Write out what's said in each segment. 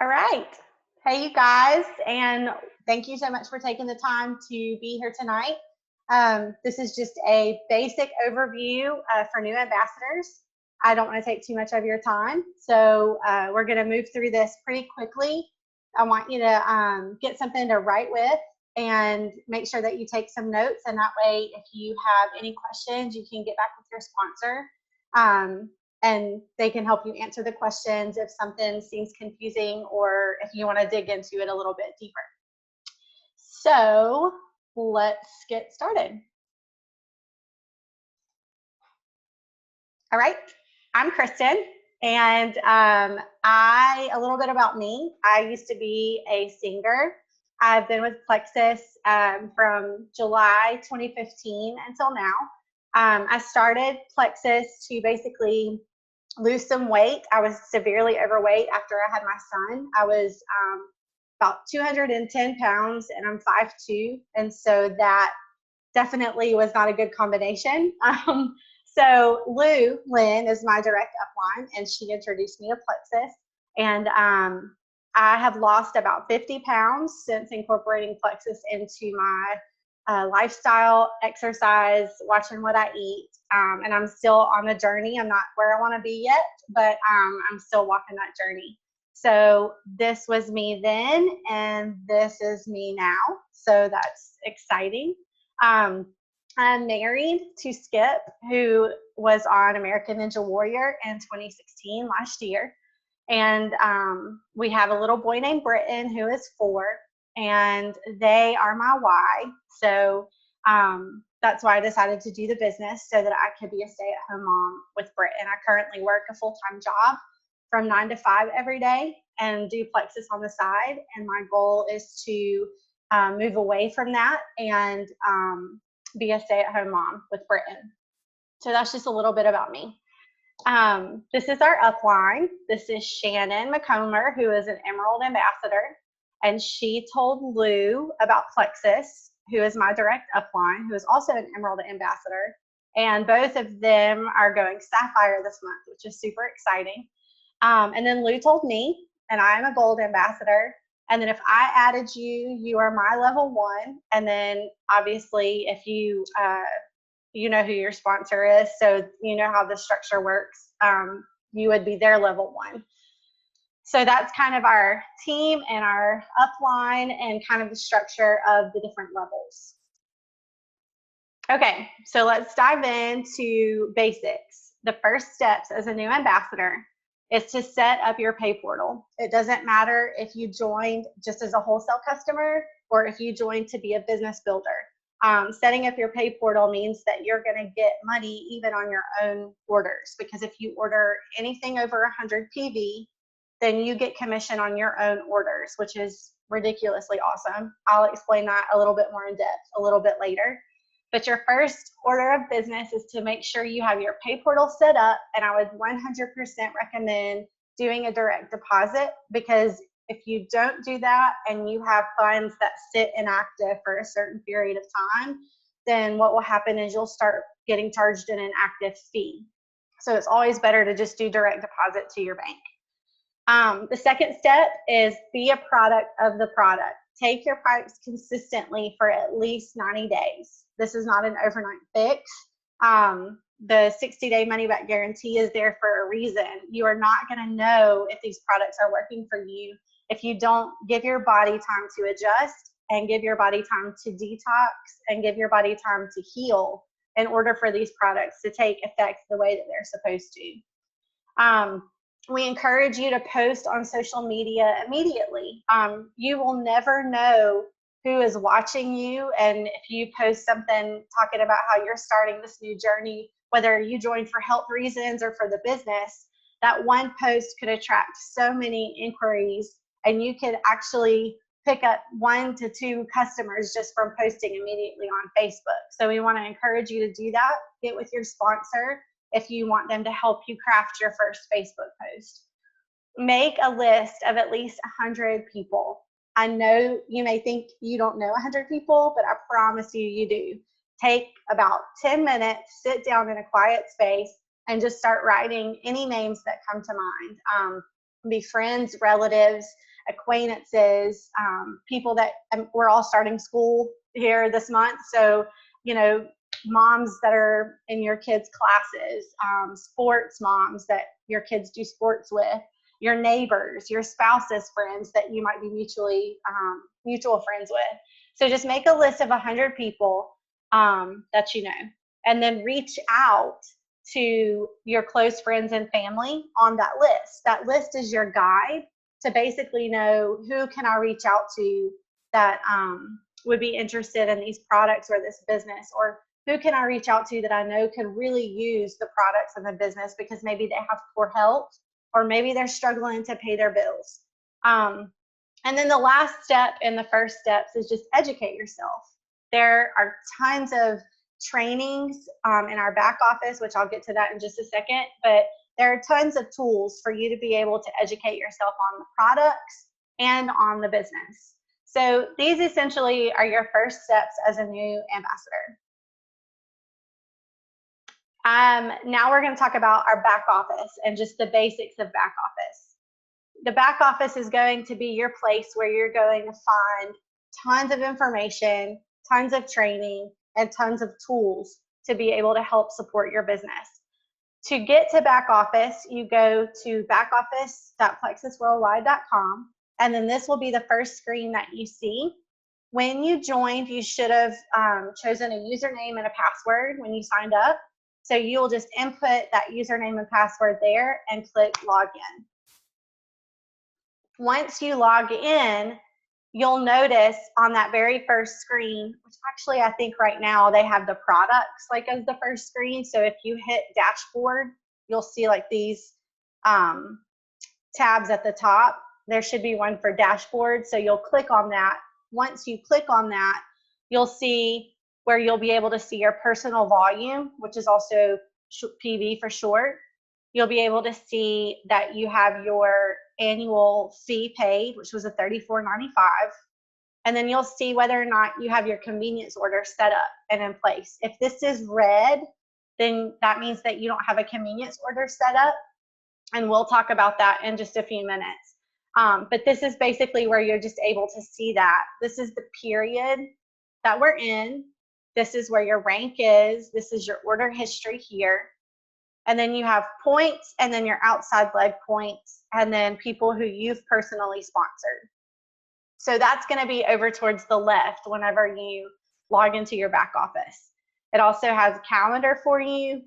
All right. Hey, you guys, and thank you so much for taking the time to be here tonight. This is just a basic overview for new ambassadors. I don't want to take too much of your time, so we're going to move through this pretty quickly. I want you to get something to write with and make sure that you take some notes, and that way, if you have any questions, you can get back with your sponsor. And they can help you answer the questions if something seems confusing or if you want to dig into it a little bit deeper. So let's get started. All right, I'm Kristen, and a little bit about me. I used to be a singer. I've been with Plexus from July 2015 until now. I started Plexus to basically lose some weight. I was severely overweight after I had my son. I was about 210 pounds and I'm 5'2", and so that definitely was not a good combination. So Lynn is my direct upline, and she introduced me to Plexus, and I have lost about 50 pounds since incorporating Plexus into my lifestyle, exercise, watching what I eat, and I'm still on the journey. I'm not where I want to be yet, but I'm still walking that journey. So this was me then, and this is me now. So that's exciting. I'm married to Skip, who was on American Ninja Warrior in 2016, last year. And we have a little boy named Britton who is 4, and they are my why. So that's why I decided to do the business, so that I could be a stay-at-home mom with Britton. I currently work a full-time job from 9 to 5 every day and do Plexus on the side. And my goal is to move away from that and be a stay-at-home mom with Britton. So that's just a little bit about me. This is our upline. This is Shannon McComber, who is an Emerald Ambassador, and she told Lou about Plexus, who is my direct upline, who is also an Emerald Ambassador, and both of them are going Sapphire this month, which is super exciting. And then Lou told me, and I'm a Gold Ambassador, and then if I added you, you are my level 1, and then obviously if you you know who your sponsor is, so you know how the structure works, you would be their level 1. So that's kind of our team and our upline and kind of the structure of the different levels. Okay, so let's dive into basics. The first steps as a new ambassador is to set up your pay portal. It doesn't matter if you joined just as a wholesale customer or if you joined to be a business builder. Setting up your pay portal means that you're going to get money even on your own orders, because if you order anything over 100 PV, then you get commission on your own orders, which is ridiculously awesome. I'll explain that a little bit more in depth a little bit later. But your first order of business is to make sure you have your pay portal set up, and I would 100% recommend doing a direct deposit, because if you don't do that and you have funds that sit inactive for a certain period of time, then what will happen is you'll start getting charged an inactive fee. So it's always better to just do direct deposit to your bank. The second step is be a product of the product. Take your products consistently for at least 90 days. This is not an overnight fix. The 60-day money-back guarantee is there for a reason. You are not going to know if these products are working for you if you don't give your body time to adjust and give your body time to detox and give your body time to heal in order for these products to take effect the way that they're supposed to. We encourage you to post on social media immediately. You will never know who is watching you, and if you post something talking about how you're starting this new journey, whether you joined for health reasons or for the business, that one post could attract so many inquiries, and you could actually pick up 1 to 2 customers just from posting immediately on Facebook. So we want to encourage you to do that. Get with your sponsor if you want them to help you craft your first Facebook post. Make a list of at least 100 people. I know you may think you don't know 100 people, but I promise you, you do. Take about 10 minutes, sit down in a quiet space, and just start writing any names that come to mind. Be friends, relatives, acquaintances, people that we're all starting school here this month. So, you know, moms that are in your kids' classes, sports moms that your kids do sports with, your neighbors, your spouse's friends that you might be mutual friends with. So just make a list of 100 people that you know, and then reach out to your close friends and family on that list. That list is your guide to basically know who can I reach out to that would be interested in these products or this business, or who can I reach out to that I know could really use the products and the business because maybe they have poor health or maybe they're struggling to pay their bills. And then the last step in the first steps is just educate yourself. There are tons of trainings in our back office, which I'll get to that in just a second, but there are tons of tools for you to be able to educate yourself on the products and on the business. So these essentially are your first steps as a new ambassador. Now we're going to talk about our back office and just the basics of back office. The back office is going to be your place where you're going to find tons of information, tons of training, and tons of tools to be able to help support your business. To get to back office, you go to backoffice.plexusworldwide.com, and then this will be the first screen that you see. When you joined, you should have chosen a username and a password when you signed up. So you'll just input that username and password there and click login. Once you log in, you'll notice on that very first screen, which actually I think right now they have the products like as the first screen. So if you hit dashboard, you'll see like these tabs at the top. There should be one for dashboard. So you'll click on that. Once you click on that, you'll see where you'll be able to see your personal volume, which is also PV for short. You'll be able to see that you have your annual fee paid, which was a $34.95. And then you'll see whether or not you have your convenience order set up and in place. If this is red, then that means that you don't have a convenience order set up. And we'll talk about that in just a few minutes. But this is basically where you're just able to see that. This is the period that we're in. This is where your rank is. This is your order history here. And then you have points, and then your outside leg points, and then people who you've personally sponsored. So that's going to be over towards the left whenever you log into your back office. It also has a calendar for you,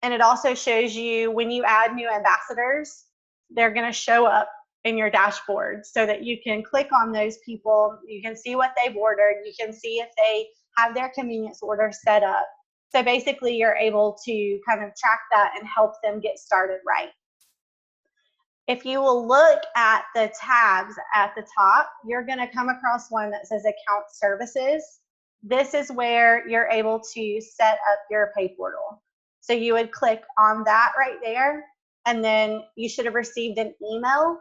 and it also shows you when you add new ambassadors, they're going to show up in your dashboard so that you can click on those people. You can see what they've ordered. You can see if they have their convenience order set up. So basically, you're able to kind of track that and help them get started right. If you will look at the tabs at the top, you're going to come across one that says Account Services. This is where you're able to set up your pay portal. So you would click on that right there, and then you should have received an email.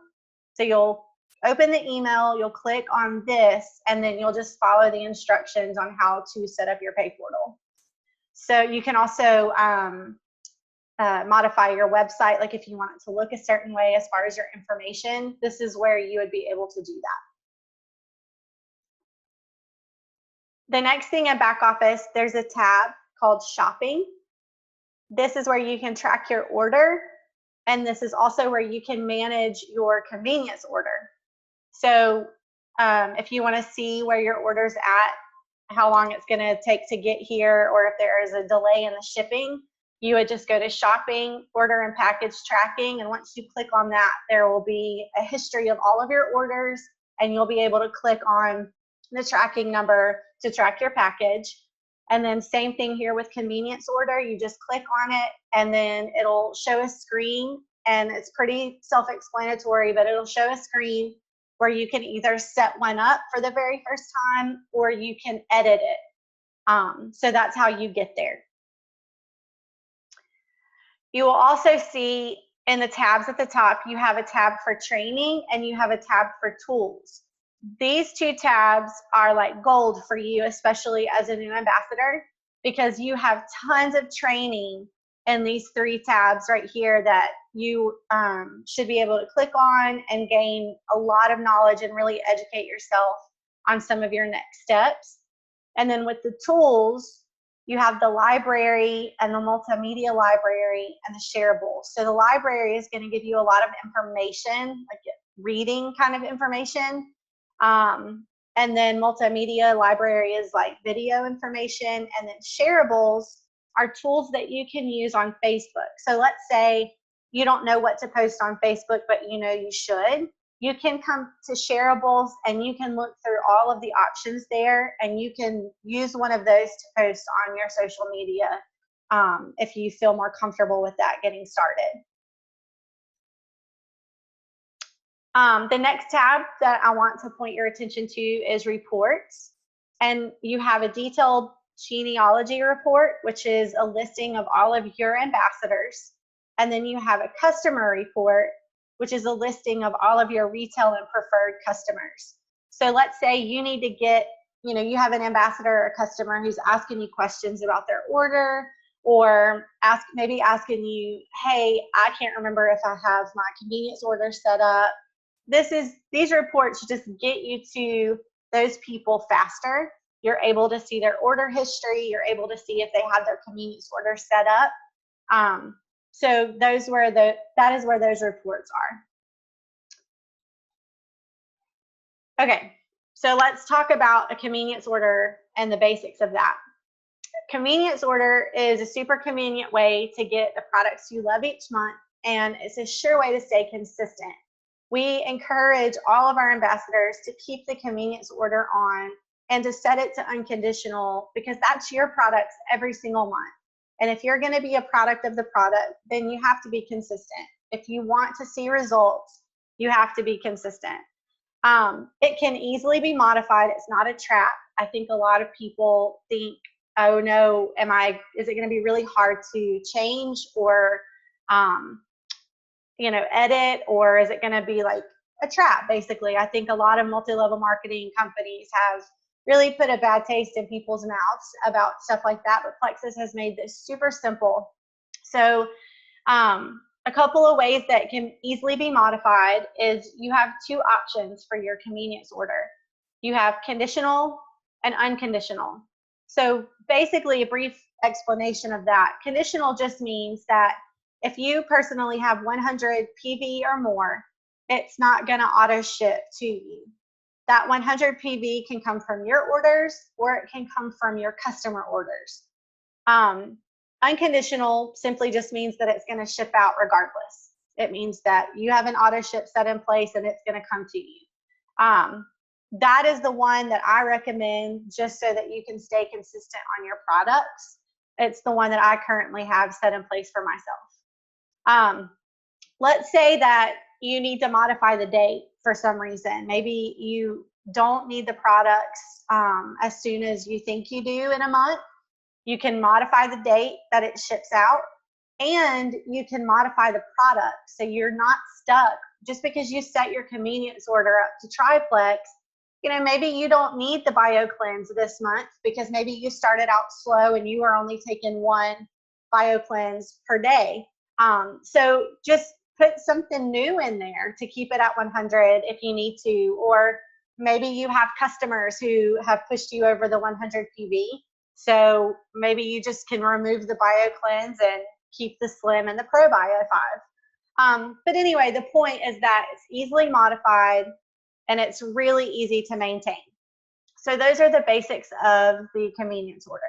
So you'll open the email, you'll click on this, and then you'll just follow the instructions on how to set up your pay portal. So you can also modify your website, like if you want it to look a certain way as far as your information, this is where you would be able to do that. The next thing in back office, there's a tab called Shopping. This is where you can track your order, and this is also where you can manage your convenience order. So if you want to see where your order's at, how long it's going to take to get here, or if there is a delay in the shipping, you would just go to Shopping, Order and Package Tracking, and once you click on that, there will be a history of all of your orders, and you'll be able to click on the tracking number to track your package. And then same thing here with convenience order, you just click on it, and then it'll show a screen, and it's pretty self-explanatory, but it'll show a screen where you can either set one up for the very first time or you can edit it. So that's how you get there. You will also see in the tabs at the top, you have a tab for training and you have a tab for tools. These two tabs are like gold for you, especially as a new ambassador, because you have tons of training in these 3 tabs right here that you should be able to click on and gain a lot of knowledge and really educate yourself on some of your next steps. And then with the tools, you have the library and the multimedia library and the shareables. So the library is going to give you a lot of information, like reading kind of information. And then multimedia library is like video information. And then shareables are tools that you can use on Facebook. So let's say you don't know what to post on Facebook, but you know you should. You can come to shareables and you can look through all of the options there, and you can use one of those to post on your social media if you feel more comfortable with that getting started. The next tab that I want to point your attention to is reports. And you have a detailed genealogy report, which is a listing of all of your ambassadors. And then you have a customer report, which is a listing of all of your retail and preferred customers. So let's say you need to get, you have an ambassador or customer who's asking you questions about their order, or maybe asking you, hey, I can't remember if I have my convenience order set up. These reports just get you to those people faster. You're able to see their order history. You're able to see if they had their convenience order set up. So that is where those reports are. Okay, so let's talk about a convenience order and the basics of that. Convenience order is a super convenient way to get the products you love each month, and it's a sure way to stay consistent. We encourage all of our ambassadors to keep the convenience order on and to set it to unconditional, because that's your products every single month. And if you're going to be a product of the product, then you have to be consistent. If you want to see results, you have to be consistent. It can easily be modified. It's not a trap. I think a lot of people think, oh no, is it going to be really hard to change or, edit, or is it going to be like a trap? Basically, I think a lot of multi-level marketing companies have really put a bad taste in people's mouths about stuff like that, but Plexus has made this super simple. So a couple of ways that can easily be modified is you have 2 options for your convenience order. You have conditional and unconditional. So basically, a brief explanation of that. Conditional just means that if you personally have 100 PV or more, it's not going to auto ship to you. That 100 PV can come from your orders, or it can come from your customer orders. Unconditional simply just means that it's going to ship out regardless. It means that you have an auto ship set in place and it's going to come to you. That is the one that I recommend, just so that you can stay consistent on your products. It's the one that I currently have set in place for myself. Let's say that you need to modify the date for some reason. Maybe you don't need the products as soon as you think you do in a month. You can modify the date that it ships out, and you can modify the product so you're not stuck. Just because you set your convenience order up to Triplex, maybe you don't need the BioCleanse this month because maybe you started out slow and you are only taking 1 BioCleanse per day. So just put something new in there to keep it at 100 if you need to, or maybe you have customers who have pushed you over the 100 PV. So maybe you just can remove the BioCleanse and keep the Slim and the Pro Bio 5. But anyway, the point is that it's easily modified and it's really easy to maintain. So those are the basics of the convenience order.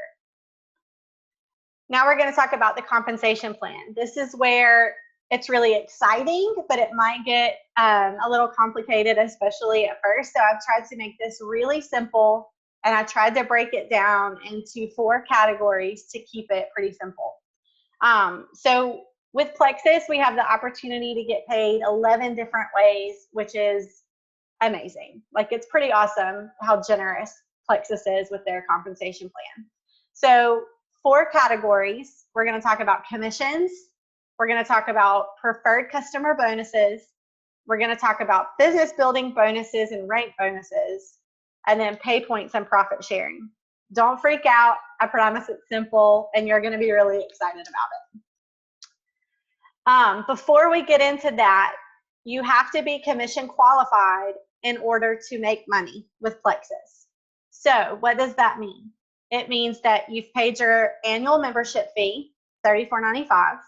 Now we're going to talk about the compensation plan. This is where it's really exciting, but it might get a little complicated, especially at first. So I've tried to make this really simple, and I tried to break it down into 4 categories to keep it pretty simple. So with Plexus, we have the opportunity to get paid 11 different ways, which is amazing. Like, it's pretty awesome how generous Plexus is with their compensation plan. So 4 categories. We're going to talk about commissions. We're going to talk about preferred customer bonuses. We're going to talk about business building bonuses and rank bonuses, and then pay points and profit sharing. Don't freak out. I promise it's simple, and you're going to be really excited about it. Before we get into that, you have to be commission qualified in order to make money with Plexus. So what does that mean? It means that you've paid your annual membership fee, $34.95.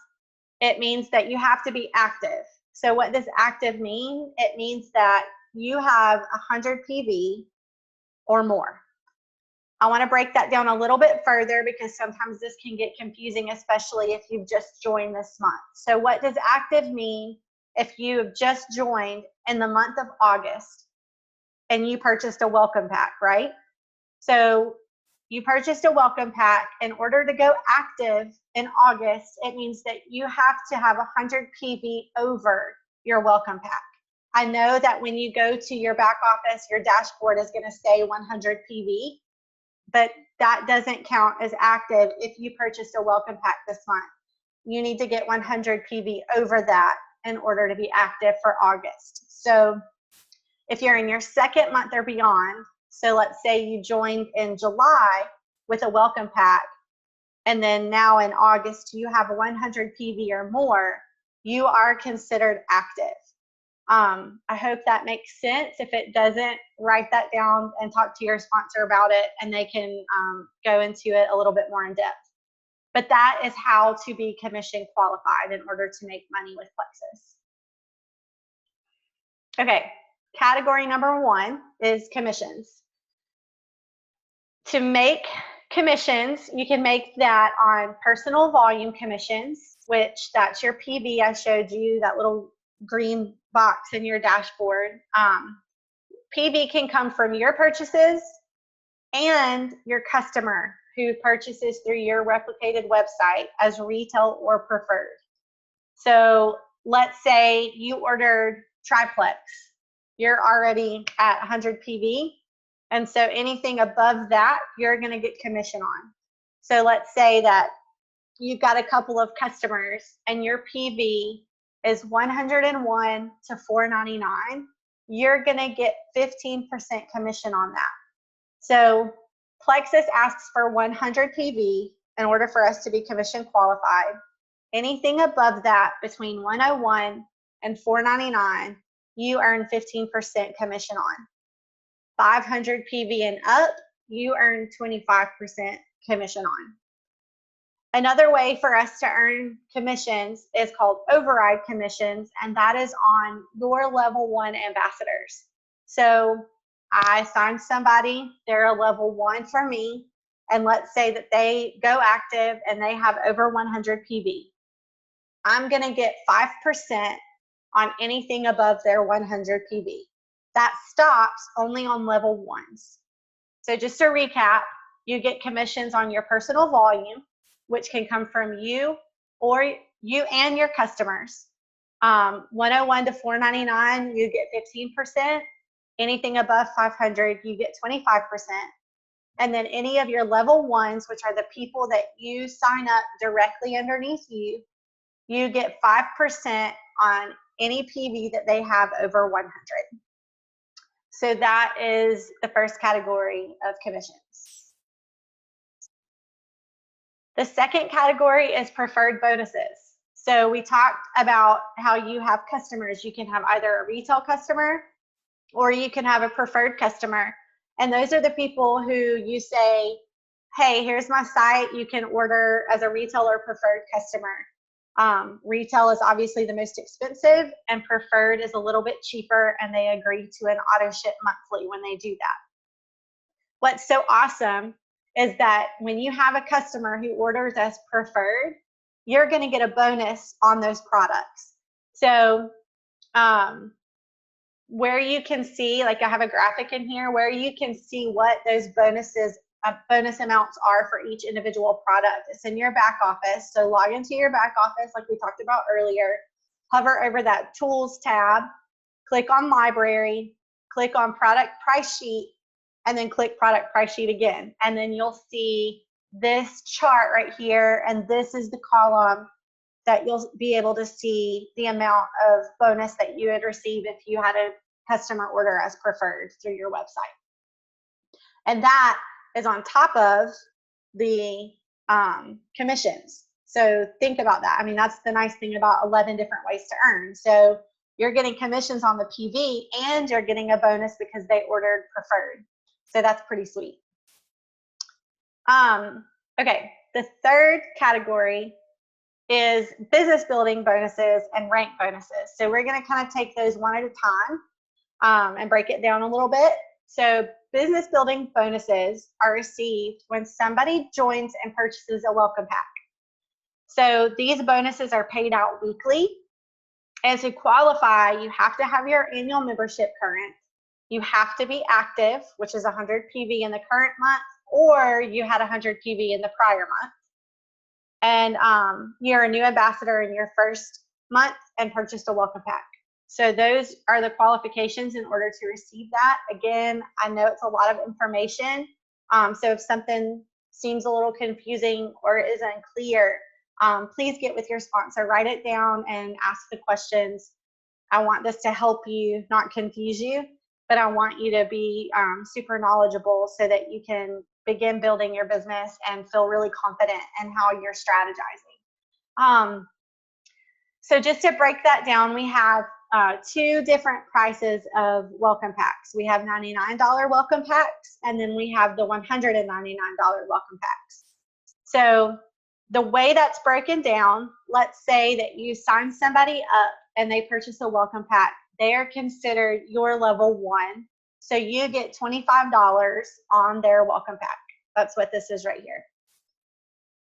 It means that you have to be active. So what does active mean? It means that you have 100 PV or more. I want to break that down a little bit further because sometimes this can get confusing, especially if you've just joined this month. So what does active mean if you have just joined in the month of August and you purchased a welcome pack, right? So you purchased a welcome pack. In order to go active in August, it means that you have to have 100 PV over your welcome pack. I know that when you go to your back office, your dashboard is going to say 100 PV, but that doesn't count as active if you purchased a welcome pack this month. You need to get 100 PV over that in order to be active for August. So if you're in your second month or beyond, so let's say you joined in July with a welcome pack, and then now in August you have 100 PV or more, you are considered active. I hope that makes sense. If it doesn't, write that down and talk to your sponsor about it, and they can go into it a little bit more in depth. But that is how to be commission qualified in order to make money with Plexus. Okay, category number 1 is commissions. To make commissions, you can make that on personal volume commissions, which that's your PV I showed you, that little green box in your dashboard. PV can come from your purchases and your customer who purchases through your replicated website as retail or preferred. So let's say you ordered triplex. You're already at 100 PV. And so anything above that, you're going to get commission on. So let's say that you've got a couple of customers and your PV is 101 to 499. You're going to get 15% commission on that. So Plexus asks for 100 PV in order for us to be commission qualified. Anything above that, between 101 and 499, you earn 15% commission on. 500 PV and up, you earn 25% commission on. Another way for us to earn commissions is called override commissions, and that is on your level 1 ambassadors. So I signed somebody, they're a level 1 for me, and let's say that they go active and they have over 100 PV. I'm going to get 5% on anything above their 100 PV. That stops only on level 1s. So just to recap, you get commissions on your personal volume, which can come from you or you and your customers. 101 to 499, you get 15%. Anything above 500, you get 25%. And then any of your level 1s, which are the people that you sign up directly underneath you, you get 5% on any PV that they have over 100. So that is the first category of commissions. The second category is preferred bonuses. So we talked about how you have customers. You can have either a retail customer or you can have a preferred customer. And those are the people who you say, hey, here's my site. You can order as a retail or preferred customer. Retail is obviously the most expensive, and preferred is a little bit cheaper, and they agree to an auto ship monthly when they do that. What's so awesome is that when you have a customer who orders as preferred, you're going to get a bonus on those products. So where you can see, like I have a graphic in here, where you can see what those bonus amounts are for each individual product. It's in your back office. So log into your back office like we talked about earlier, hover over that tools tab, click on library, click on product price sheet, and then click product price sheet again. And then you'll see this chart right here, and this is the column that you'll be able to see the amount of bonus that you would receive if you had a customer order as preferred through your website. And that is on top of the commissions. So think about that. I mean, that's the nice thing about 11 different ways to earn. So you're getting commissions on the PV and you're getting a bonus because they ordered preferred. So that's pretty sweet. Okay, the third category is business building bonuses and rank bonuses. So we're going to kind of take those one at a time and break it down a little bit. So business building bonuses are received when somebody joins and purchases a welcome pack. So these bonuses are paid out weekly. And to qualify, you have to have your annual membership current. You have to be active, which is 100 PV in the current month, or you had 100 PV in the prior month. And you're a new ambassador in your first month and purchased a welcome pack. So those are the qualifications in order to receive that. Again, I know it's a lot of information. So if something seems a little confusing or is unclear, please get with your sponsor, write it down and ask the questions. I want this to help you, not confuse you, but I want you to be super knowledgeable so that you can begin building your business and feel really confident in how you're strategizing. So just to break that down, we have two different prices of welcome packs. We have $99 welcome packs, and then we have the $199 welcome packs. So the way that's broken down, let's say that you sign somebody up and they purchase a welcome pack. They are considered your level 1. So you get $25 on their welcome pack. That's what this is right here.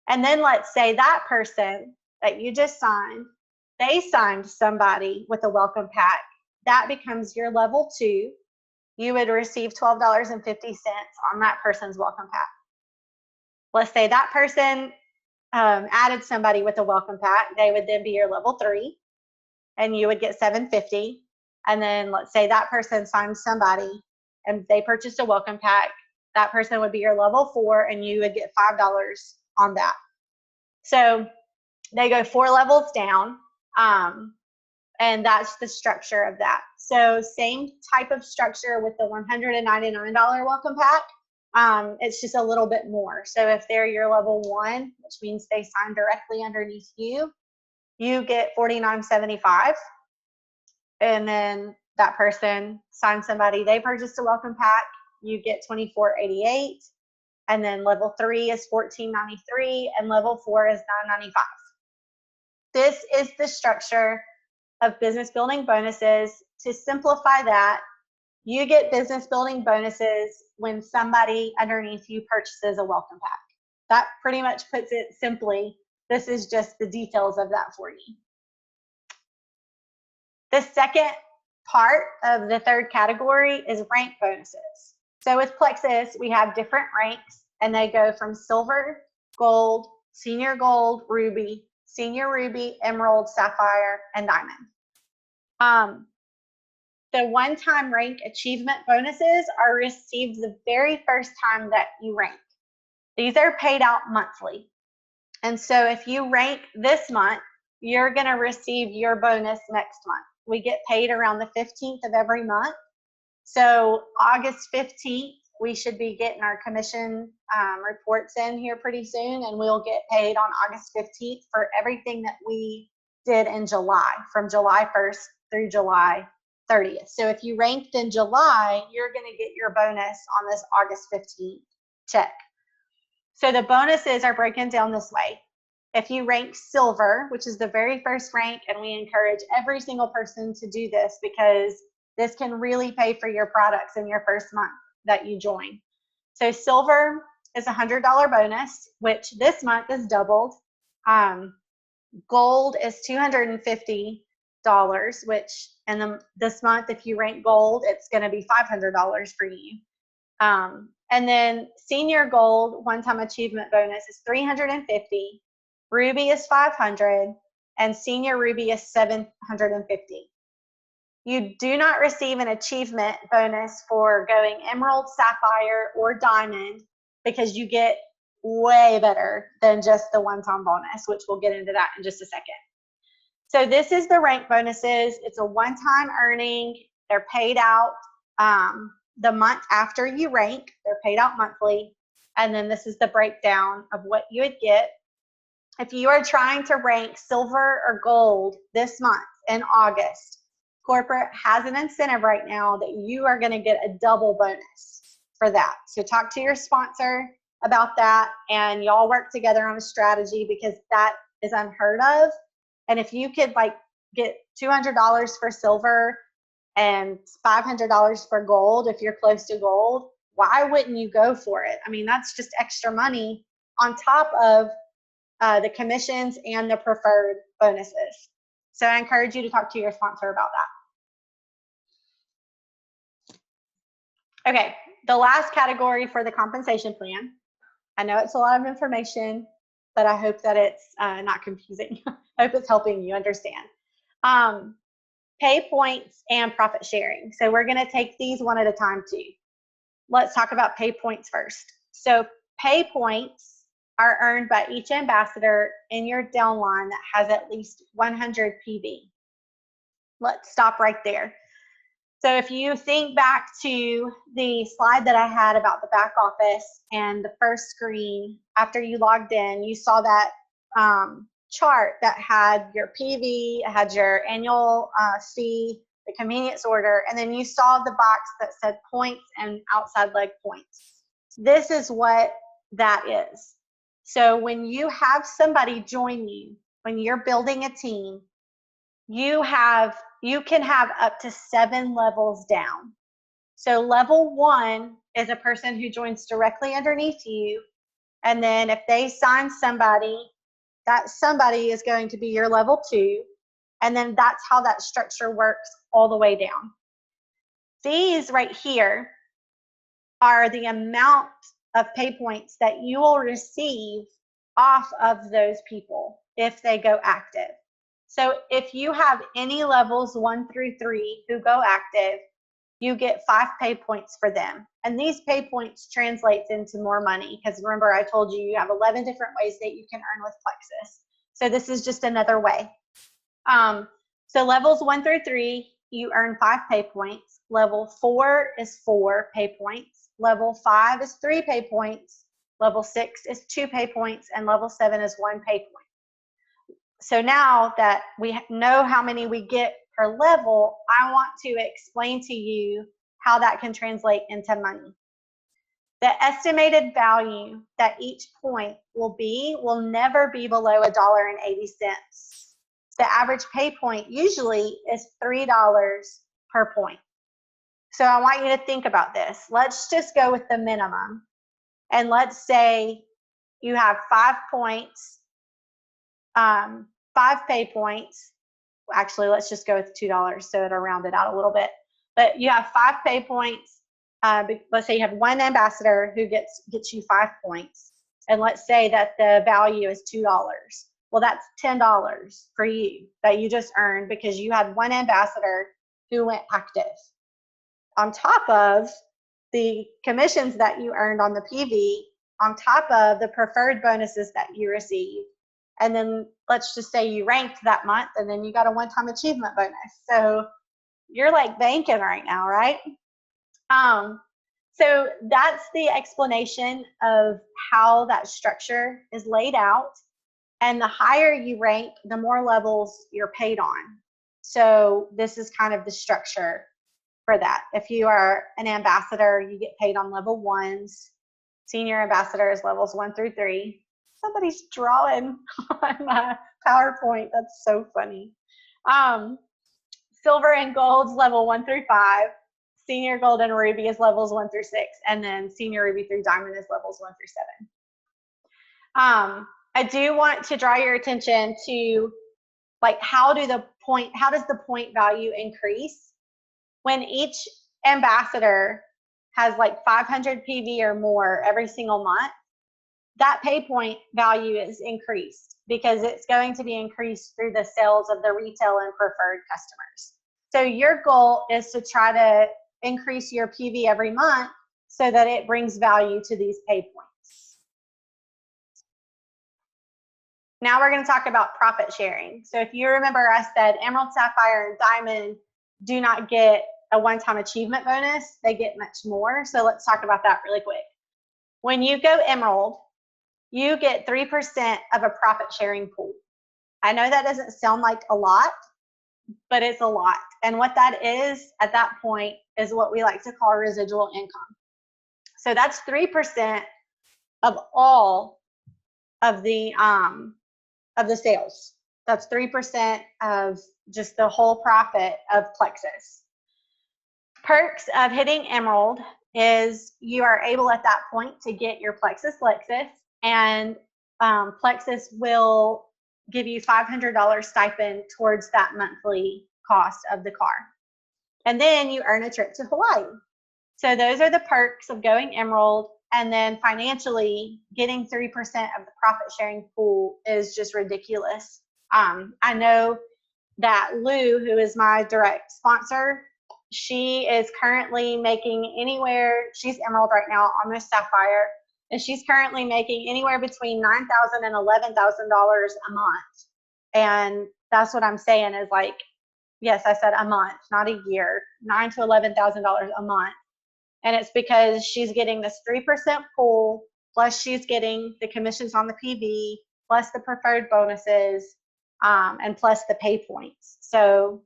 And then let's say that person that you just signed, they signed somebody with a welcome pack. That becomes your level 2. You would receive $12.50 on that person's welcome pack. Let's say that person added somebody with a welcome pack. They would then be your level 3, and you would get $7.50. And then let's say that person signed somebody and they purchased a welcome pack. That person would be your level 4, and you would get $5 on that. So they go 4 levels down, and that's the structure of that. So same type of structure with the $199 welcome pack. It's just a little bit more. So if they're your level 1, which means they sign directly underneath you, you get $49.75. And then that person signs somebody, they purchased a welcome pack, you get $24.88. And then level 3 is $14.93, and level 4 is $9.95. This is the structure of business building bonuses. To simplify that, you get business building bonuses when somebody underneath you purchases a welcome pack. That pretty much puts it simply. This is just the details of that for you. The second part of the third category is rank bonuses. So with Plexus, we have different ranks, and they go from silver, gold, senior gold, ruby, senior ruby, emerald, sapphire, and diamond. The one-time rank achievement bonuses are received the very first time that you rank. These are paid out monthly. And so if you rank this month, you're going to receive your bonus next month. We get paid around the 15th of every month. So August 15th, we should be getting our commission reports in here pretty soon, and we'll get paid on August 15th for everything that we did in July, from July 1st through July 30th. So if you ranked in July, you're going to get your bonus on this August 15th check. So the bonuses are broken down this way. If you rank silver, which is the very first rank, and we encourage every single person to do this because this can really pay for your products in your first month that you join. So silver is a $100 bonus, which this month is doubled. Gold is $250, which this month, if you rank gold, it's going to be $500 for you. And then senior gold one-time achievement bonus is $350. Ruby is $500, and senior ruby is $750. You do not receive an achievement bonus for going emerald, sapphire, or diamond because you get way better than just the one-time bonus, which we'll get into that in just a second. So this is the rank bonuses. It's a one-time earning. They're paid out the month after you rank. They're paid out monthly. And then this is the breakdown of what you would get. If you are trying to rank silver or gold this month in August, corporate has an incentive right now that you are going to get a double bonus for that. So talk to your sponsor about that, and y'all work together on a strategy, because that is unheard of. And if you could like get $200 for silver and $500 for gold, if you're close to gold, why wouldn't you go for it? I mean, that's just extra money on top of the commissions and the preferred bonuses. So I encourage you to talk to your sponsor about that. Okay, the last category for the compensation plan. I know it's a lot of information, but I hope that it's not confusing. I hope it's helping you understand. Pay points and profit sharing. So we're going to take these one at a time too. Let's talk about pay points first. So pay points are earned by each ambassador in your downline that has at least 100 PV. Let's stop right there. So if you think back to the slide that I had about the back office and the first screen, after you logged in, you saw that chart that had your PV, it had your annual fee, the convenience order, and then you saw the box that said points and outside leg points. This is what that is. So when you have somebody join you, when you're building a team, you can have up to 7 levels down. So level 1 is a person who joins directly underneath you, and then if they sign somebody, that somebody is going to be your level 2, and then that's how that structure works all the way down. These right here are the amount of pay points that you will receive off of those people if they go active. So if you have any levels 1 through 3 who go active, you get 5 pay points for them. And these pay points translates into more money, because remember I told you you have 11 different ways that you can earn with Plexus. So this is just another way. So levels 1 through 3, you earn 5 pay points. Level 4 is 4 pay points. Level 5 is 3 pay points. Level 6 is 2 pay points, and level 7 is 1 pay point. So now that we know how many we get per level, I want to explain to you how that can translate into money. The estimated value that each point will never be below $1.80. The average pay point usually is $3 per point. So I want you to think about this. Let's just go with the minimum. And let's say you have 5 points, 5 pay points. Actually, let's just go with $2 so it'll round it out a little bit. But you have 5 pay points. Let's say you have 1 ambassador who gets you 5 points. And let's say that the value is $2. Well, that's $10 for you that you just earned because you had 1 ambassador who went active. On top of the commissions that you earned on the PV, on top of the preferred bonuses that you received. And then let's just say you ranked that month and then you got a one-time achievement bonus. So you're like banking right now, right? So that's the explanation of how that structure is laid out. And the higher you rank, the more levels you're paid on. So this is kind of the structure for that. If you are an ambassador, you get paid on level 1s. Senior ambassador is levels 1 through 3. Somebody's drawing on my PowerPoint. That's so funny. Silver and gold's level 1 through 5. Senior gold and ruby is levels 1 through 6. And then senior ruby through diamond is levels 1 through 7. I do want to draw your attention to like how does the point value increase? When each ambassador has like 500 PV or more every single month, that pay point value is increased because it's going to be increased through the sales of the retail and preferred customers. So your goal is to try to increase your PV every month so that it brings value to these pay points. Now we're going to talk about profit sharing. So if you remember, I said Emerald, Sapphire, and Diamond do not get a one-time achievement bonus. They get much more. So let's talk about that really quick. When you go Emerald, you get 3% of a profit sharing pool. I know that doesn't sound like a lot, but it's a lot. And what that is at that point is what we like to call residual income. So that's 3% of all of the sales. That's 3% of just the whole profit of Plexus. Perks of hitting Emerald is you are able at that point to get your Plexus Lexus, and Plexus will give you $500 stipend towards that monthly cost of the car. And then you earn a trip to Hawaii. So those are the perks of going Emerald. And then financially, getting 3% of the profit sharing pool is just ridiculous. I know that Lou, who is my direct sponsor, she is currently making anywhere, she's Emerald right now, almost Sapphire, and she's currently making anywhere between $9,000 and $11,000 a month. And that's what I'm saying is like, yes, I said a month, not a year, $9,000 to $11,000 a month. And it's because she's getting this 3% pool, plus she's getting the commissions on the PV, plus the preferred bonuses, and plus the pay points. So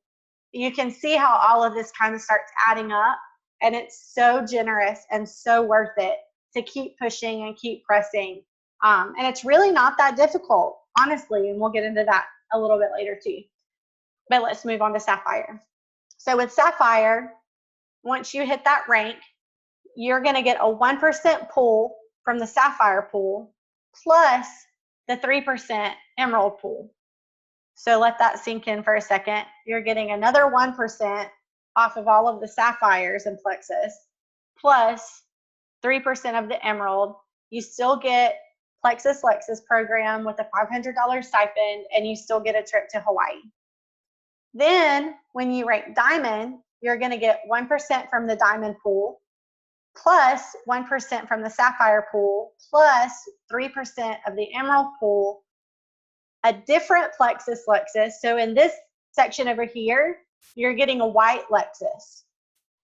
you can see how all of this kind of starts adding up, and it's so generous and so worth it to keep pushing and keep pressing. And it's really not that difficult, honestly, and we'll get into that a little bit later too. But let's move on to Sapphire. So with Sapphire, once you hit that rank, you're going to get a 1% pool from the Sapphire pool plus the 3% Emerald pool. So let that sink in for a second. You're getting another 1% off of all of the Sapphires in Plexus plus 3% of the Emerald. You still get Plexus Lexus program with a $500 stipend, and you still get a trip to Hawaii. Then when you rank Diamond, you're going to get 1% from the Diamond pool plus 1% from the Sapphire pool plus 3% of the Emerald pool, a different Plexus Lexus. So in this section over here, you're getting a white Lexus.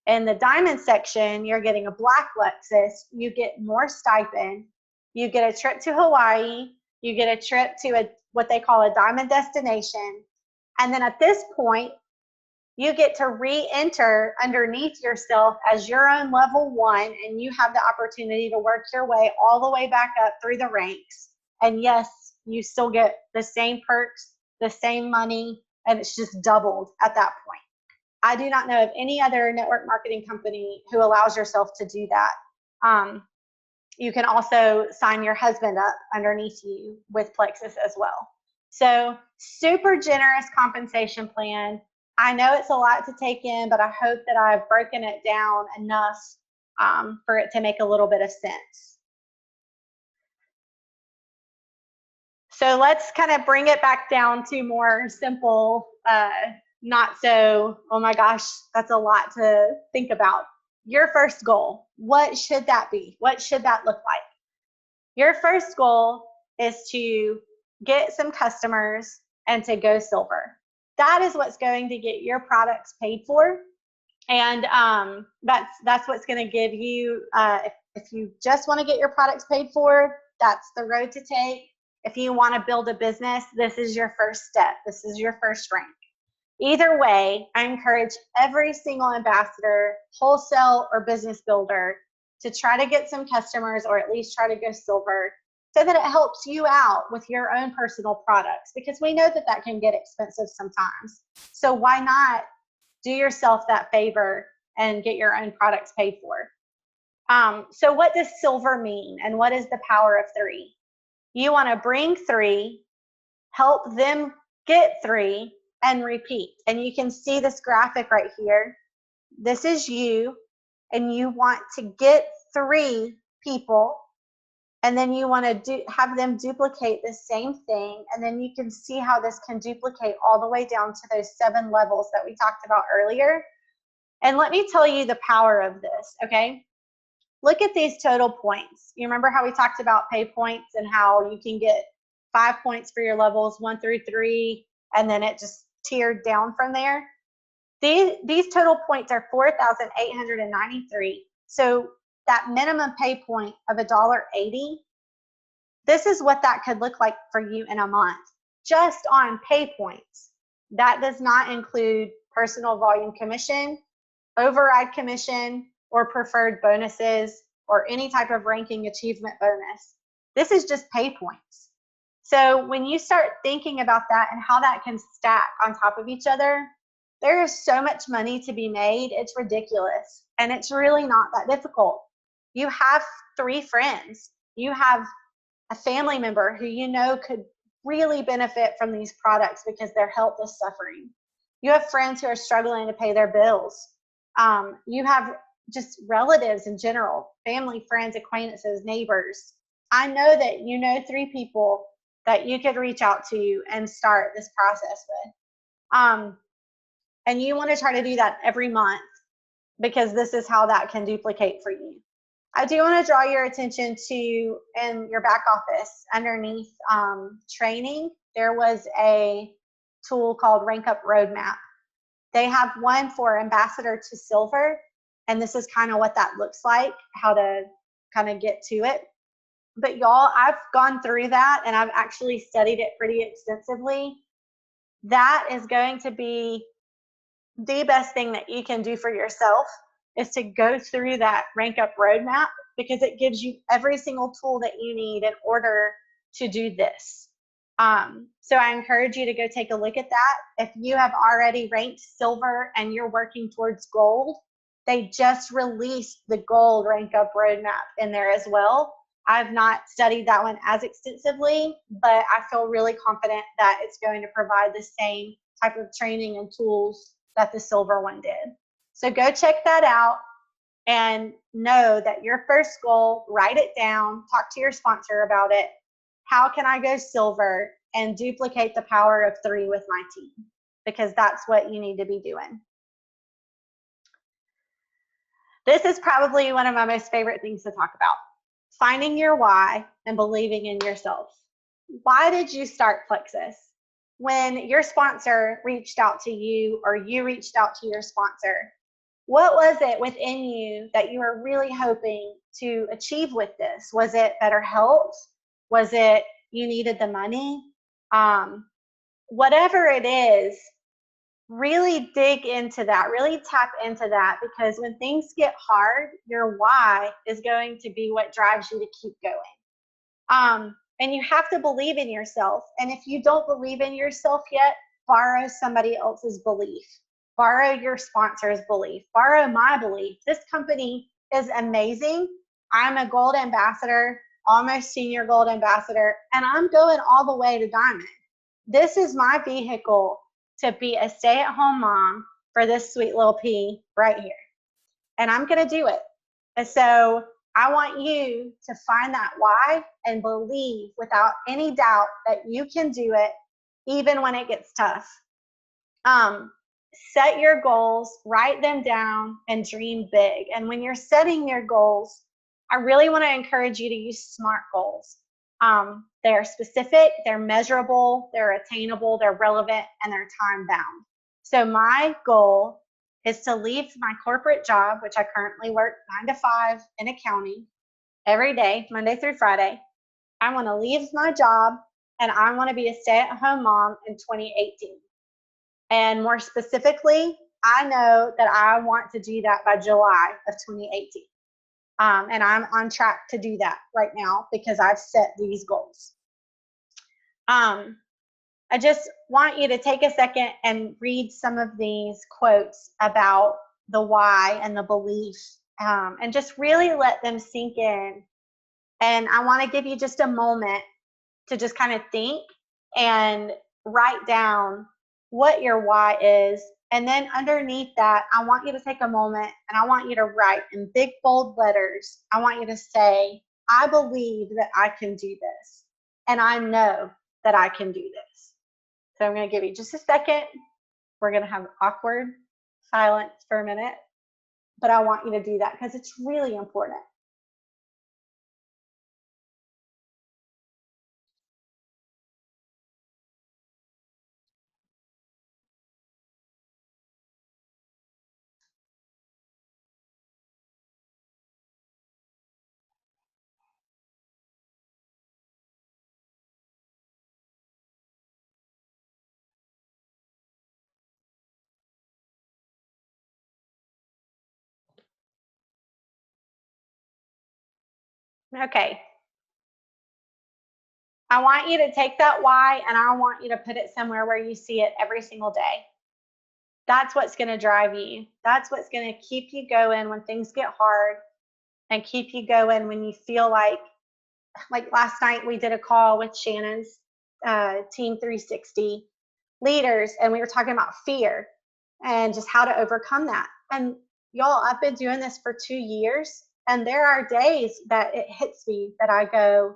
In the Diamond section, you're getting a black Lexus. You get more stipend. You get a trip to Hawaii. You get a trip to what they call a Diamond destination. And then at this point, you get to re-enter underneath yourself as your own level 1, and you have the opportunity to work your way all the way back up through the ranks. And yes, you still get the same perks, the same money, and it's just doubled at that point. I do not know of any other network marketing company who allows yourself to do that. You can also sign your husband up underneath you with Plexus as well. So super generous compensation plan. I know it's a lot to take in, but I hope that I've broken it down enough for it to make a little bit of sense. So let's kind of bring it back down to more simple, not so, oh my gosh, that's a lot to think about. Your first goal, what should that be? What should that look like? Your first goal is to get some customers and to go silver. That is what's going to get your products paid for. And that's what's going to give you, if you just want to get your products paid for, that's the road to take. If you want to build a business, this is your first step. This is your first rank. Either way, I encourage every single ambassador, wholesale or business builder to try to get some customers or at least try to go silver so that it helps you out with your own personal products, because we know that that can get expensive sometimes. So why not do yourself that favor and get your own products paid for? So what does silver mean, and what is the power of 3? You want to bring 3, help them get 3, and repeat. And you can see this graphic right here. This is you, and you want to get 3 people, and then you want to have them duplicate the same thing, and then you can see how this can duplicate all the way down to those 7 levels that we talked about earlier. And let me tell you the power of this, okay? Look at these total points. You remember how we talked about pay points and how you can get 5 points for your levels 1 through 3, and then it just tiered down from there? These total points are 4,893. So that minimum pay point of $1.80 This is what that could look like for you in a month, just on pay points. That does not include personal volume commission, override commission, or preferred bonuses, or any type of ranking achievement bonus. This is just pay points. So when you start thinking about that and how that can stack on top of each other, there is so much money to be made. It's ridiculous. And it's really not that difficult. You have 3 friends. You have a family member who you know could really benefit from these products because their health is suffering. You have friends who are struggling to pay their bills. You have just relatives in general, family, friends, acquaintances, neighbors. I know that you know 3 people that you could reach out to and start this process with. And you want to try to do that every month because this is how that can duplicate for you. I do want to draw your attention to, in your back office, underneath training, there was a tool called Rank Up Roadmap. They have one for Ambassador to Silver, and this is kind of what that looks like, how to kind of get to it. But y'all, I've gone through that, and I've actually studied it pretty extensively. That is going to be the best thing that you can do for yourself, is to go through that Rank Up Roadmap, because it gives you every single tool that you need in order to do this. So I encourage you to go take a look at that. If you have already ranked silver and you're working towards gold, they just released the gold Rank Up Roadmap in there as well. I've not studied that one as extensively, but I feel really confident that it's going to provide the same type of training and tools that the silver one did. So go check that out and know that your first goal, write it down, talk to your sponsor about it. How can I go silver and duplicate the power of 3 with my team? Because that's what you need to be doing. This is probably one of my most favorite things to talk about. Finding your why and believing in yourself. Why did you start Plexus? When your sponsor reached out to you, or you reached out to your sponsor, what was it within you that you were really hoping to achieve with this? Was it better health? Was it you needed the money? Whatever it is, really dig into that, really tap into that, because when things get hard, your why is going to be what drives you to keep going. And you have to believe in yourself. And if you don't believe in yourself yet, borrow somebody else's belief. Borrow your sponsor's belief. Borrow my belief. This company is amazing. I'm a gold ambassador, almost senior gold ambassador, and I'm going all the way to diamond. This is my vehicle to be a stay-at-home mom for this sweet little pea right here. And I'm going to do it. And so I want you to find that why and believe without any doubt that you can do it, even when it gets tough. Set your goals, write them down, and dream big. And when you're setting your goals, I really want to encourage you to use SMART goals. They're specific, they're measurable, they're attainable, they're relevant, and they're time bound. So my goal is to leave my corporate job, which I currently work 9 to 5 in accounting every day, Monday through Friday. I want to leave my job and I want to be a stay-at-home mom in 2018. And more specifically, I know that I want to do that by July of 2018. And I'm on track to do that right now because I've set these goals. I just want you to take a second and read some of these quotes about the why and the belief, and just really let them sink in. And I want to give you just a moment to just kind of think and write down what your why is. And then underneath that, I want you to take a moment and I want you to write in big, bold letters. I want you to say, I believe that I can do this. And I know that I can do this. So I'm going to give you just a second. We're going to have awkward silence for a minute. But I want you to do that because it's really important. Okay. I want you to take that why and I want you to put it somewhere where you see it every single day. That's what's going to drive you. That's what's going to keep you going when things get hard and keep you going when you feel like last night we did a call with Shannon's Team 360 leaders, and we were talking about fear and just how to overcome that. And y'all, I've been doing this for 2 years, and there are days that it hits me that I go,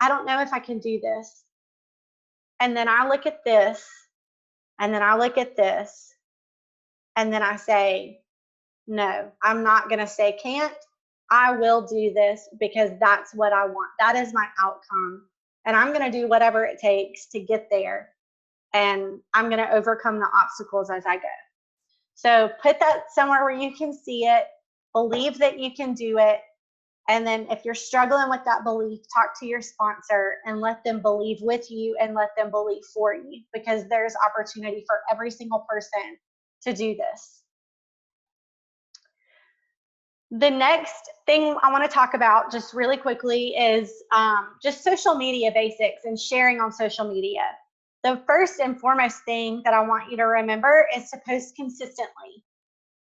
I don't know if I can do this. And then I look at this, and then I look at this, and then I say, no, I'm not going to say can't. I will do this because that's what I want. That is my outcome. And I'm going to do whatever it takes to get there. And I'm going to overcome the obstacles as I go. So put that somewhere where you can see it, believe that you can do it. And then if you're struggling with that belief, talk to your sponsor and let them believe with you and let them believe for you, because there's opportunity for every single person to do this. The next thing I want to talk about just really quickly is just social media basics and sharing on social media. The first and foremost thing that I want you to remember is to post consistently.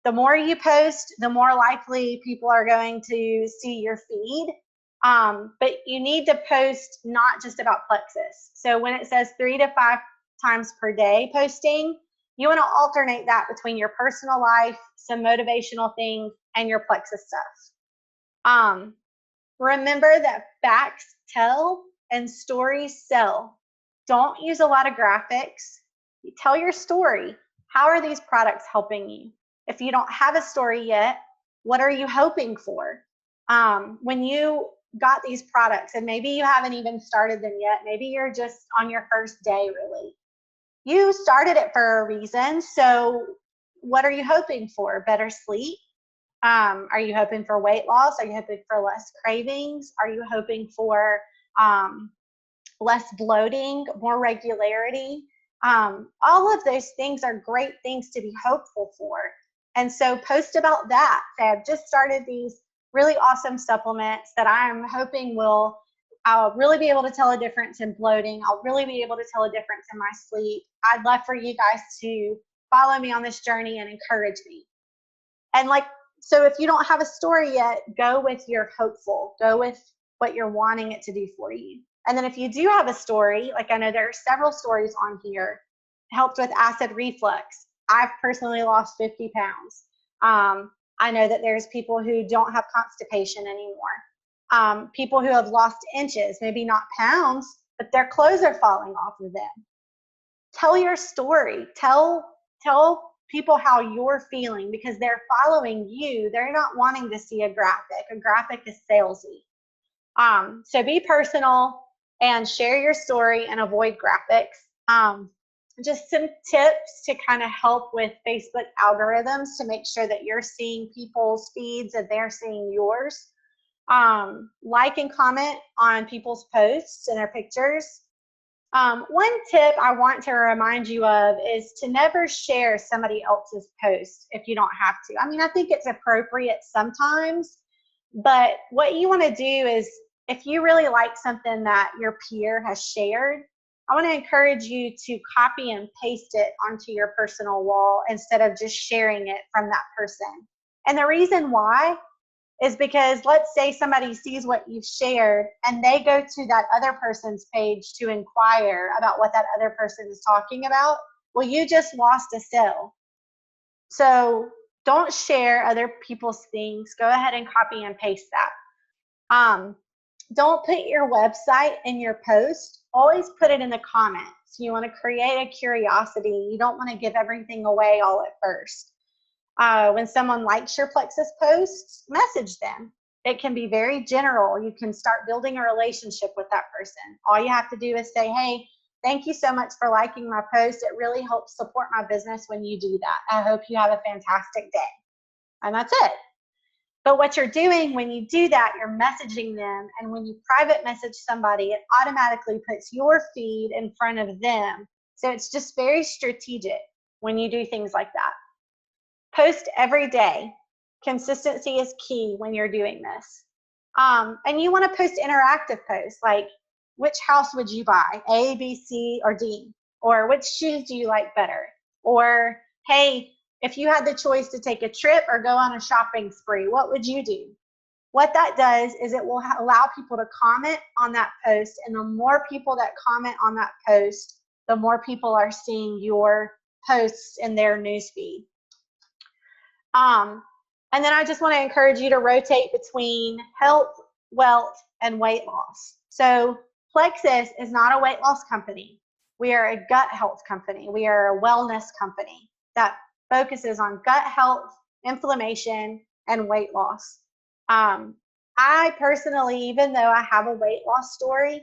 The more you post, the more likely people are going to see your feed. But you need to post not just about Plexus. So when it says 3 to 5 times per day posting, you want to alternate that between your personal life, some motivational things, and your Plexus stuff. Remember that facts tell and stories sell. Don't use a lot of graphics. Tell your story. How are these products helping you? If you don't have a story yet, what are you hoping for? When you got these products, and maybe you haven't even started them yet, maybe you're just on your first day really. You started it for a reason, so what are you hoping for? Better sleep? Are you hoping for weight loss? Are you hoping for less cravings? Are you hoping for less bloating, more regularity? All of those things are great things to be hopeful for. And so post about that. Say, I've just started these really awesome supplements that I'm hoping I'll really be able to tell a difference in bloating. I'll really be able to tell a difference in my sleep. I'd love for you guys to follow me on this journey and encourage me. And so if you don't have a story yet, go with your hopeful, go with what you're wanting it to do for you. And then if you do have a story, I know there are several stories on here, helped with acid reflux. I've personally lost 50 pounds. I know that there's people who don't have constipation anymore. People who have lost inches, maybe not pounds, but their clothes are falling off of them. Tell your story. Tell people how you're feeling, because they're following you. They're not wanting to see a graphic. A graphic is salesy. So be personal and share your story and avoid graphics. Just some tips to kind of help with Facebook algorithms to make sure that you're seeing people's feeds and they're seeing yours. Like and comment on people's posts and their pictures. One tip I want to remind you of is to never share somebody else's post if you don't have to. I mean, I think it's appropriate sometimes, but what you want to do is, if you really like something that your peer has shared, I want to encourage you to copy and paste it onto your personal wall instead of just sharing it from that person. And the reason why is because let's say somebody sees what you've shared and they go to that other person's page to inquire about what that other person is talking about. Well, you just lost a sale. So don't share other people's things. Go ahead and copy and paste that. Don't put your website in your post. Always put it in the comments. You want to create a curiosity. You don't want to give everything away all at first. When someone likes your Plexus posts, message them. It can be very general. You can start building a relationship with that person. All you have to do is say, hey, thank you so much for liking my post. It really helps support my business when you do that. I hope you have a fantastic day. And that's it. But what you're doing when you do that, you're messaging them. And when you private message somebody, it automatically puts your feed in front of them. So it's just very strategic when you do things like that. Post every day. Consistency is key when you're doing this. And you want to post interactive posts like, which house would you buy, A, B, C, or D? Or which shoes do you like better? Or, hey, if you had the choice to take a trip or go on a shopping spree, what would you do? What that does is it will allow people to comment on that post, and the more people that comment on that post, the more people are seeing your posts in their newsfeed. And then I just want to encourage you to rotate between health, wealth, and weight loss. So Plexus is not a weight loss company. We are a gut health company. We are a wellness company that focuses on gut health, inflammation, and weight loss. I personally, even though I have a weight loss story,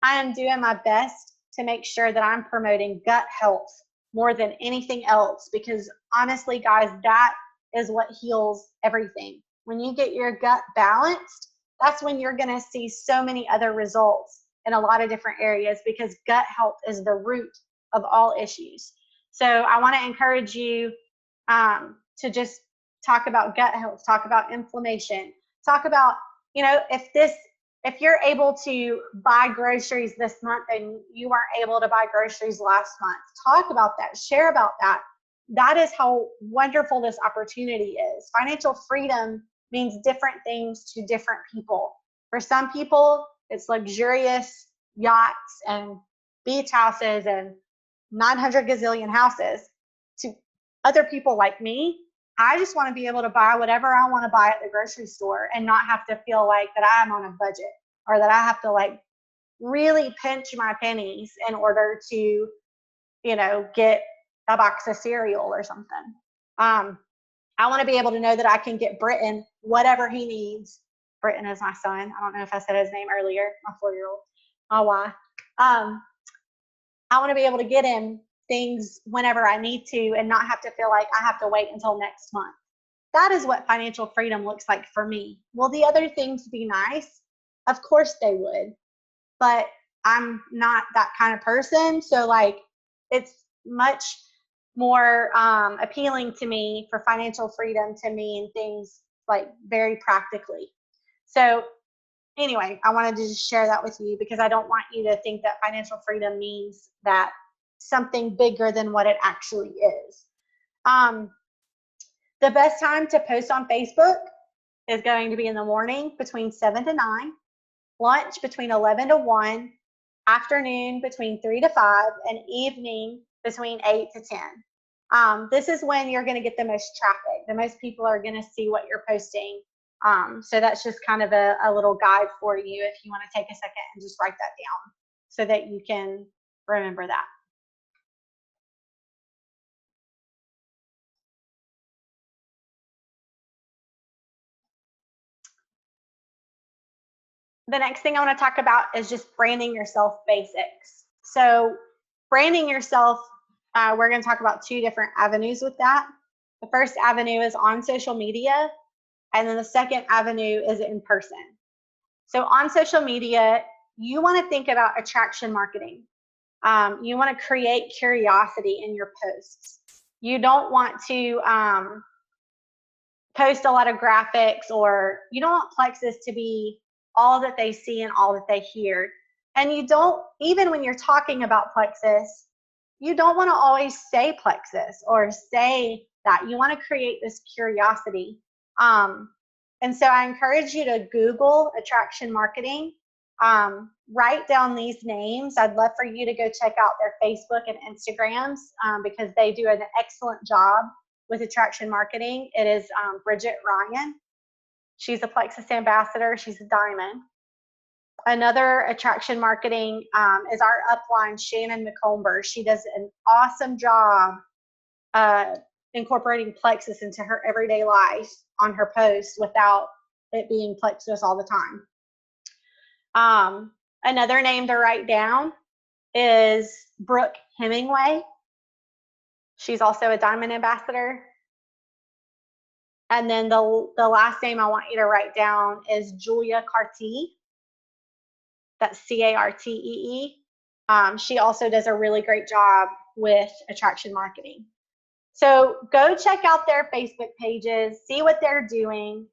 I am doing my best to make sure that I'm promoting gut health more than anything else, because honestly, guys, that is what heals everything. When you get your gut balanced, that's when you're going to see so many other results in a lot of different areas, because gut health is the root of all issues. So I want to encourage you to just talk about gut health, talk about inflammation, talk about, you know, if you're able to buy groceries this month and you weren't able to buy groceries last month, talk about that, share about that. That is how wonderful this opportunity is. Financial freedom means different things to different people. For some people, it's luxurious yachts and beach houses and 900 gazillion houses. To other people like me, I just want to be able to buy whatever I want to buy at the grocery store and not have to feel like that I'm on a budget, or that I have to like really pinch my pennies in order to, you know, get a box of cereal or something. I want to be able to know that I can get Britton whatever he needs. Britton is my son. I don't know if I said his name earlier, my 4-year-old. My wife. I want to be able to get him things whenever I need to and not have to feel like I have to wait until next month. That is what financial freedom looks like for me. Will the other things be nice? Of course they would, but I'm not that kind of person. So like, it's much more appealing to me for financial freedom to mean things like very practically. So anyway, I wanted to just share that with you, because I don't want you to think that financial freedom means that something bigger than what it actually is. The best time to post on Facebook is going to be in the morning between 7 to 9, lunch between 11 to 1, afternoon between 3 to 5, and evening between 8 to 10. This is when you're going to get the most traffic. The most people are going to see what you're posting. So that's just kind of a little guide for you if you want to take a second and just write that down so that you can remember that. The next thing I want to talk about is just branding yourself basics. So branding yourself, we're going to talk about 2 different avenues with that. The first avenue is on social media, and then the second avenue is in person. So on social media, you want to think about attraction marketing. You want to create curiosity in your posts. You don't want to post a lot of graphics, or you don't want Plexus to be all that they see and all that they hear. And you don't, even when you're talking about Plexus, you don't want to always say Plexus or say that. You want to create this curiosity. And so I encourage you to Google attraction marketing. Write down these names. I'd love for you to go check out their Facebook and Instagrams, because they do an excellent job with attraction marketing. It is Bridget Ryan. She's a Plexus Ambassador. She's a diamond. Another attraction marketing is our upline, Shannon McComber. She does an awesome job incorporating Plexus into her everyday life on her posts without it being Plexus all the time. Another name to write down is Brooke Hemingway. She's also a diamond ambassador. And then the last name I want you to write down is Julia Cartee. That's Cartee. She also does a really great job with attraction marketing. So go check out their Facebook pages, see what they're doing.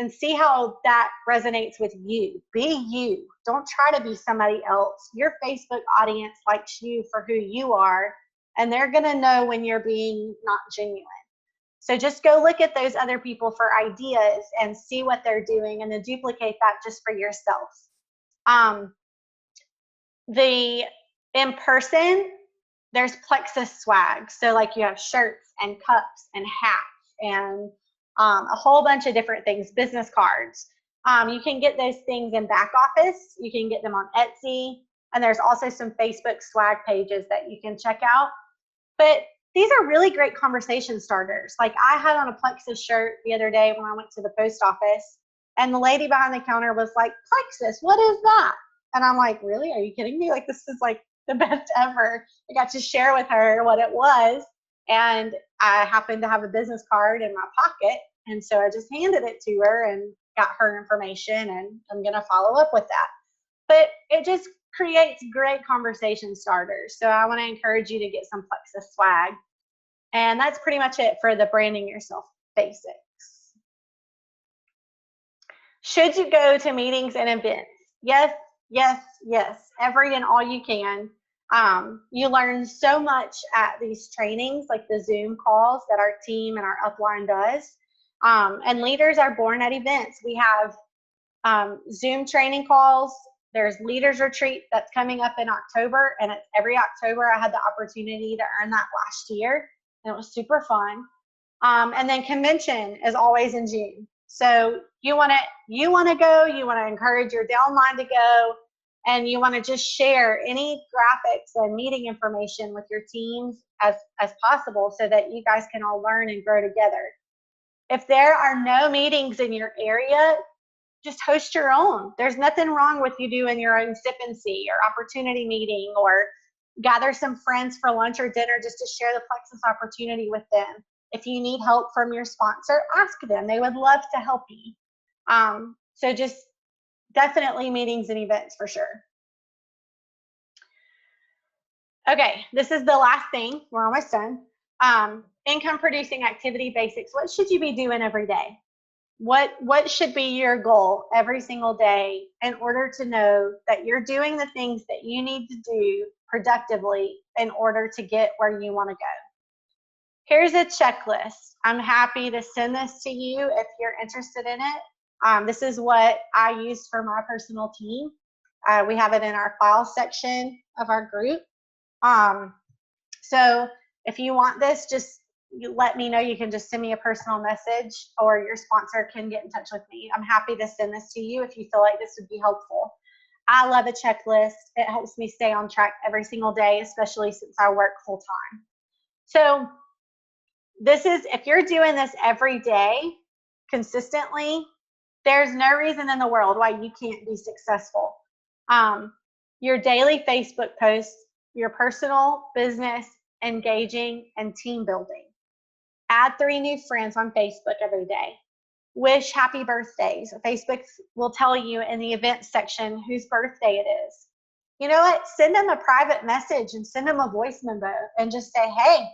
and see how that resonates with you. Be you. Don't try to be somebody else. Your Facebook audience likes you for who you are, and they're going to know when you're being not genuine. So just go look at those other people for ideas and see what they're doing, and then duplicate that just for yourself. The in person, there's Plexus swag. So like you have shirts and cups and hats and a whole bunch of different things, business cards. You can get those things in back office. You can get them on Etsy. And there's also some Facebook swag pages that you can check out. But these are really great conversation starters. Like I had on a Plexus shirt the other day when I went to the post office, and the lady behind the counter was like, Plexus, what is that? And I'm like, really? Are you kidding me? Like, this is like the best ever. I got to share with her what it was. And I happened to have a business card in my pocket. And so I just handed it to her and got her information, and I'm going to follow up with that. But it just creates great conversation starters. So I want to encourage you to get some Plexus swag. And that's pretty much it for the branding yourself basics. Should you go to meetings and events? Yes, yes, yes. Every and all you can. You learn so much at these trainings, like the Zoom calls that our team and our upline does. And leaders are born at events. We have Zoom training calls. There's Leaders Retreat that's coming up in October, and it's every October. I had the opportunity to earn that last year, and it was super fun. And then convention is always in June. So you want to go, you want to encourage your downline to go, and you want to just share any graphics and meeting information with your teams as possible so that you guys can all learn and grow together. If there are no meetings in your area, just host your own. There's nothing wrong with you doing your own sip and see or opportunity meeting, or gather some friends for lunch or dinner just to share the Plexus opportunity with them. If you need help from your sponsor, ask them. They would love to help you. So just definitely meetings and events for sure. Okay, this is the last thing. We're almost done. Income producing activity basics. What should you be doing every day? What should be your goal every single day in order to know that you're doing the things that you need to do productively in order to get where you want to go? Here's a checklist. I'm happy to send this to you if you're interested in it. This is what I used for my personal team. We have it in our files section of our group. So if you want this, just let me know. You can just send me a personal message, or your sponsor can get in touch with me. I'm happy to send this to you if you feel like this would be helpful. I love a checklist. It helps me stay on track every single day, especially since I work full time. So this is, if you're doing this every day consistently, there's no reason in the world why you can't be successful. Your daily Facebook posts, your personal, business, engaging, and team building. Add 3 new friends on Facebook every day. Wish happy birthdays. Facebook will tell you in the events section whose birthday it is. You know what? Send them a private message and send them a voice memo and just say, hey,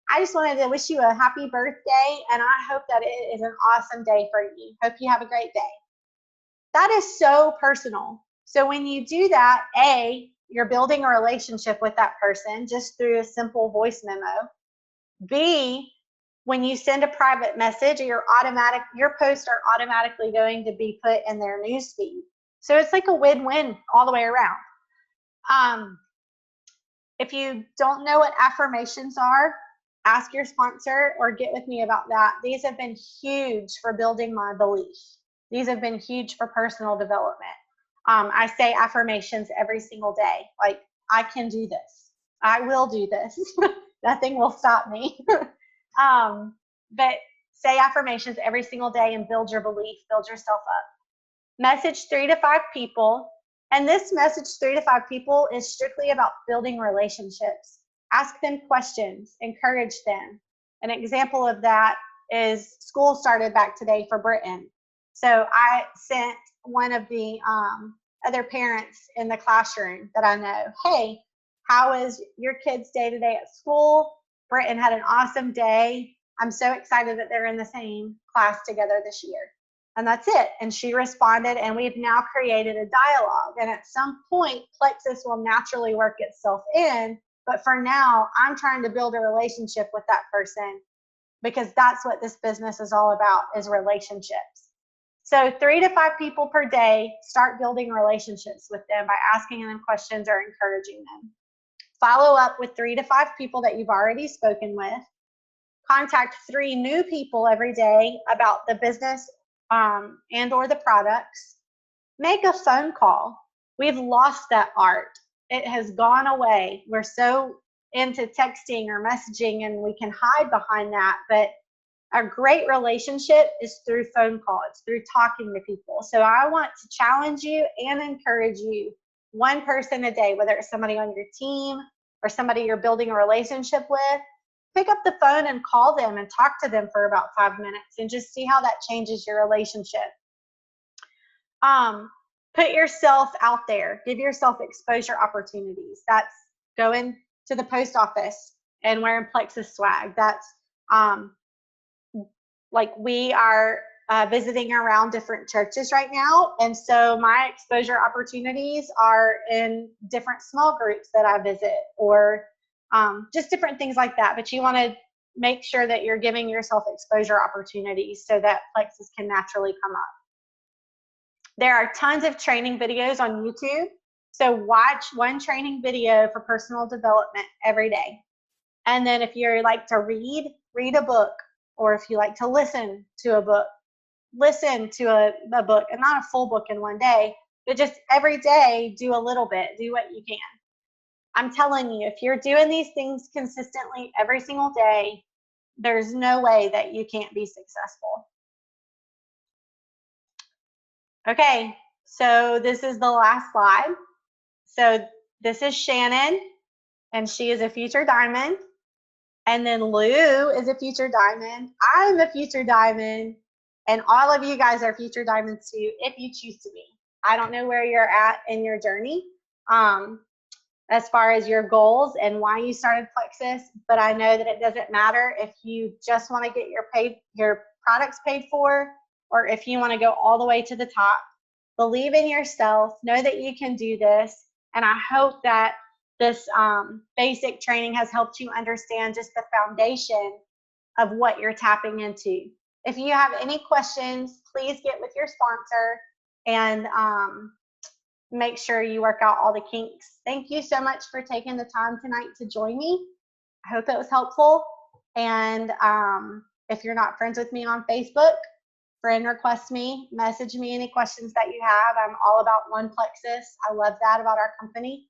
I just wanted to wish you a happy birthday, and I hope that it is an awesome day for you. Hope you have a great day. That is so personal. So when you do that, A, you're building a relationship with that person just through a simple voice memo. B, when you send a private message, your posts are automatically going to be put in their newsfeed. So it's like a win-win all the way around. If you don't know what affirmations are, ask your sponsor or get with me about that. These have been huge for building my belief. These have been huge for personal development. I say affirmations every single day. Like, I can do this. I will do this. Nothing will stop me. But say affirmations every single day and build your belief, build yourself up. Message 3 to 5 people. And this message 3 to 5 people is strictly about building relationships. Ask them questions, encourage them. An example of that is school started back today for Britain. So I sent one of the other parents in the classroom that I know, hey, how is your kid's day today at school? Britain had an awesome day. I'm so excited that they're in the same class together this year. And that's it. And she responded, and we've now created a dialogue. And at some point, Plexus will naturally work itself in. But for now, I'm trying to build a relationship with that person, because that's what this business is all about, is relationships. So 3 to 5 people per day, start building relationships with them by asking them questions or encouraging them. Follow up with 3 to 5 people that you've already spoken with. Contact 3 new people every day about the business and or the products. Make a phone call. We've lost that art. It has gone away. We're so into texting or messaging, and we can hide behind that, but a great relationship is through phone call. It's through talking to people. So I want to challenge you and encourage you, one person a day, whether it's somebody on your team or somebody you're building a relationship with, pick up the phone and call them and talk to them for about 5 minutes and just see how that changes your relationship. Put yourself out there. Give yourself exposure opportunities. That's going to the post office and wearing Plexus swag. That's like we are visiting around different churches right now. And so my exposure opportunities are in different small groups that I visit, or just different things like that. But you want to make sure that you're giving yourself exposure opportunities so that Plexus can naturally come up. There are tons of training videos on YouTube. So watch one training video for personal development every day. And then if you like to read a book. Or if you like to listen to a book, listen to a book, and not a full book in one day, but just every day do a little bit, do what you can. I'm telling you, if you're doing these things consistently every single day, there's no way that you can't be successful. Okay, so this is the last slide. So this is Shannon, and she is a future diamond. And then Lou is a future diamond. I'm a future diamond. And all of you guys are future diamonds too, if you choose to be. I don't know where you're at in your journey as far as your goals and why you started Plexus, but I know that it doesn't matter if you just want to get your products paid for, or if you want to go all the way to the top. Believe in yourself. Know that you can do this. And I hope that this basic training has helped you understand just the foundation of what you're tapping into. If you have any questions, please get with your sponsor and make sure you work out all the kinks. Thank you so much for taking the time tonight to join me. I hope it was helpful. And if you're not friends with me on Facebook, friend request me, message me any questions that you have. I'm all about One Plexus. I love that about our company.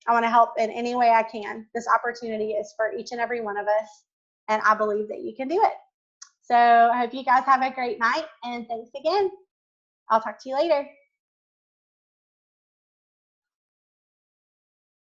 I want to help in any way I can. This opportunity is for each and every one of us, and I believe that you can do it. So I hope you guys have a great night, and thanks again. I'll talk to you later.